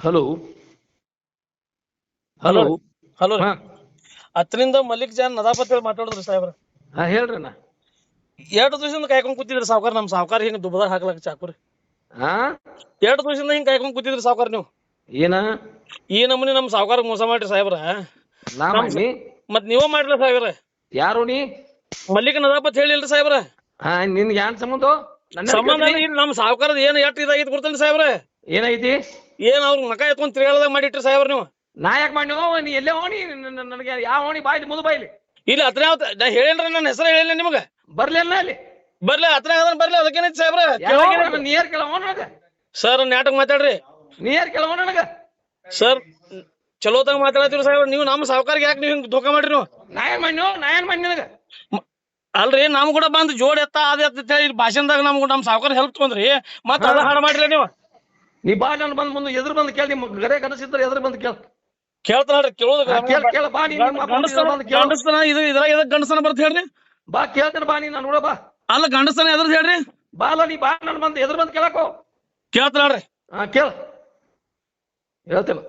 Hello hello hello ರೀ. Hello ರೀ. ಹಾ ಹತ್ತರಿಂದ ಮಲ್ಲಿಕ್ ಜಾನ್ ನದಾಪತ್ ಹೇಳಿ ಮಾತಾಡಿದ್ರಿ ಸಾಹೇಬ್ರ. ಹಾ ಹೇಳ್ರಿ ಅಣ್ಣ. 2 ದಿವಸದಿಂದ ಕಾಯ್ಕೊಂಡ್ ಕೂತಿದ್ರಿ ಸಾವ್ಕಾರ. ನಮ್ ಸಾವ್ಕಾರ ಹಿಂಗ್ ದುಬದಾಗ ಹಾಕ್ಲಕ್ ಚಾಕುರಿ. ಹಾ 2 ದಿವಸದಿಂದ ಹಿಂಗ್ ಕಾಯ್ಕೊಂಡ್ ಕೂತಿದ್ರಿ ಸಾವ್ಕಾರ ನೀವು. ಏನ ಈ ನಮೂನಿ ನಮ್ ಸಾವ್ಕಾರ ಮೋಸ ಮಾಡ್ರಿ ಸಾಹೇಬ್ರ. ನಾ ನಮ್ ಮಾಡಿ ಮತ್ ನೀವ ಮಾಡ್ರಿ ಸಾಹೇಬ್ರ. ಯಾರು ನೀ? ಮಲ್ಲಿಕ್ ನದಾಪತ್ ಹೇಳಿಲ್ರಿ ಸಾಹೇಬ್ರ. ಹಾ ನಿನ್ಗೆ ಯಾನ್ ಸಂಬಂಧ? ನನ್ನ ಸಂಬಂಧ ಕೇಳ್ತೀನಿ. ಇಲ್ಲಿ ನಮ್ ಸಾವ್ಕಾರದ ಏನ್ ಎಷ್ಟ್ ಇದಾಗಿತ್ ಗೊತ್ತೇನ್ರಿ ಸಾಹೇಬ್ರ? ಏನೈತಿ? ಏನ್ ಅವ್ರ ಮಕ ಎತ್ಕೊಂಡ್ ತಿರ್ಗಾಳದಾಗ ಮಾಡಿಟ್ರಿ ಸಾಹೇಬ್ರ ನೀವು. ನಾ ಯಾಕೆ ಮಾಡಿ ನೀ ಎಲ್ಲೇ ಹೋಣಿ? ನನಗೆ ಯಾವ ಹೋಣಿ ಬಾಯ್ಲಿ ಮುದು ಬಾಯ್ಲಿ ಇಲ್ಲಿ ಹತ್ರ ನಾ ಹೇಳೇನ್ರ ನನ್ನ ಹೆಸರು ಹೇಳಿಲ್ಲ ನಿಮಗ. ಬರ್ಲಿಲ್ಲ ಅಲ್ಲಿ ಬರ್ಲಿ ಹತ್ರ ಬರ್ಲಿ ಅದಕ್ಕೇನೈತಿ ಸಾಹೇಬ್ರ? ನೀರ್ ಕೇಳವ ನನಗ. ಸರ್ ನಾಟಕ ಮಾತಾಡ್ರಿ. ನೀರ್ ಕೇಳವ ನನಗ. ಸರ್ ಚಲೋತಾಗ ಮಾತಾಡತ್ತೀರಿ ಸಾಹೇಬ್ರ. ನೀವು ನಮ್ಮ ಸಾವ್ಕಾರ್ಗೆ ಯಾಕೆ ನೀವು ಹಿಂಗ್ ಧೋಕಾ ಮಾಡ್ರಿ ನೀವು? ನಾ ಏನ್ ಮಾಡಿ ನನಗ? ಅಲ್ರಿ ನಮ್ ಕೂಡ ಬಂದ್ ಜೋಡ್ ಎತ್ತ ಅದ ಎತ್ತ ಹೇಳಿ ಭಾಷಣದಾಗ ನಮ್ ಸಾವ್ಕಾರ ಹೆಲ್ಪ್ ತಗೊಂಡ್ರಿ ಮತ್ತ ಅದ ಹಾಡ ಮಾಡ್ರಿ ನೀವು. ನೀ ಬಾ ನಾನು ಬಂದ್ ಮುಂದೆ ಎದುರು ಬಂದು ಕೇಳಿ. ನಿಮ್ ಗರೆ ಕನಸಿದ್ರೆ ಎದುರು ಬಂದು ಕೇಳ. ಕೇಳ್ತಾಳ್ರಿ ಕೇಳೋದು. ಕೇಳ ಬಾ ನೀ ನಿಮ್ಮ ಅಪ್ಪ ಬಂದು ಕೇಳು. ಗಂಡಸ್ತನ ಇದು ಇದ್ರಾಗ ಗಂಡಸ್ತನ ಬರ್ತ ಹೇಳ್ರಿ. ಬಾ ಕೇಳ್ತೇನೆ ಬಾ ನೀ ನಾನು ನೋಡ ಬಾ. ಅಲ್ಲ ಗಂಡಸ್ತನ ಎದ್ರದ್ ಹೇಳ್ರಿ. ಬಾ ಅಲ್ಲ ನೀ ಬಾ ನಾನು ಬಂದು ಎದುರು ಬಂದು ಕೇಳಕೋ. ಕೇಳ್ತಾಳ್ರಿ. ಹಾ ಕೇಳ ಹೇಳ್ತೇನೆ.